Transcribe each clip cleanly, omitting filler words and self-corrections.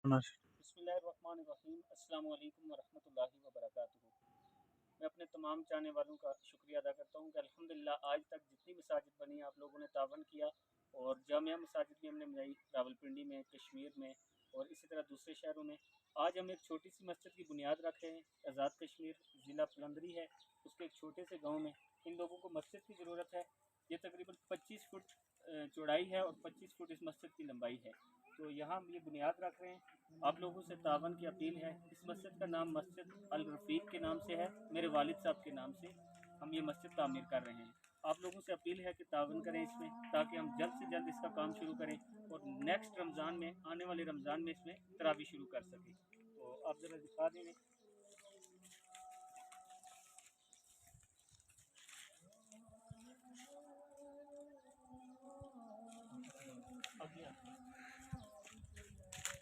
बिस्मिल्लाहिर्रहमानिर्रहीम। अस्सलामु अलैकुम वरहमतुल्लाहि वबरकातुहू। मैं अपने तमाम चाहने वालों का शुक्रिया अदा करता हूँ कि अल्हम्दुलिल्लाह आज तक जितनी मसाजिद बनी आप लोगों ने तावन किया, और जामिया मसाजिद भी हमने बनाई रावलपिंडी में, कश्मीर में और इसी तरह दूसरे शहरों में। आज हम एक छोटी सी मस्जिद की बुनियाद रख रहे हैं। आज़ाद कश्मीर ज़िला पलंदरी है, उसके एक छोटे से गाँव में इन लोगों को मस्जिद की ज़रूरत है। ये तकरीबन 25 फुट चौड़ाई है और 25 फुट इस मस्जिद की लंबाई है। तो यहाँ हम ये बुनियाद रख रहे हैं। आप लोगों से तावन की अपील है। इस मस्जिद का नाम मस्जिद अल रफ़ीक के नाम से है, मेरे वालिद साहब के नाम से हम ये मस्जिद तामीर कर रहे हैं। आप लोगों से अपील है कि तावन करें इसमें, ताकि हम जल्द से जल्द इसका काम शुरू करें और नेक्स्ट रमज़ान में, आने वाले रमज़ान में इसमें तरावी शुरू कर सकें। तो आप ज़रा दिखा देंगे।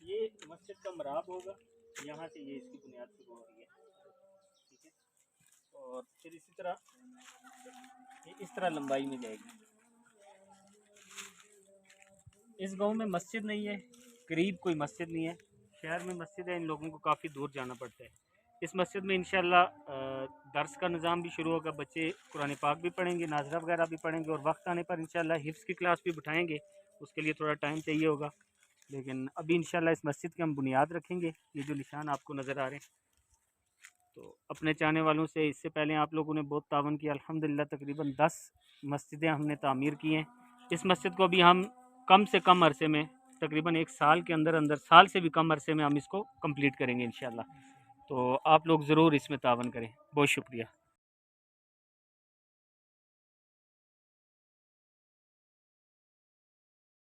ये मस्जिद का मराब होगा, यहाँ से ये इसकी बुनियाद शुरू हो रही है, ठीक है। और फिर इसी तरह ये इस तरह लंबाई में जाएगी। इस गांव में मस्जिद नहीं है, करीब कोई मस्जिद नहीं है। शहर में मस्जिद है, इन लोगों को काफ़ी दूर जाना पड़ता है। इस मस्जिद में इंशाल्लाह दर्स का निज़ाम भी शुरू होगा। बच्चे कुरान पाक भी पढ़ेंगे, नाज़रा वगैरह भी पढ़ेंगे और वक्त आने पर इंशाल्लाह हिफ्ज़ की क्लास भी बिठाएंगे। उसके लिए थोड़ा टाइम चाहिए होगा, लेकिन अभी इंशाल्लाह इस मस्जिद की हम बुनियाद रखेंगे। ये जो निशान आपको नज़र आ रहे हैं, तो अपने चाहने वालों से इससे पहले आप लोगों ने बहुत तावन किया। अल्हम्दुलिल्लाह तकरीबन 10 मस्जिदें हमने तामीर की हैं। इस मस्जिद को भी हम कम से कम अरसे में, तकरीबन 1 साल के अंदर अंदर, साल से भी कम अरसे में हम इसको कंप्लीट करेंगे इंशाल्लाह। तो आप लोग ज़रूर इसमें तावन करें। बहुत शुक्रिया।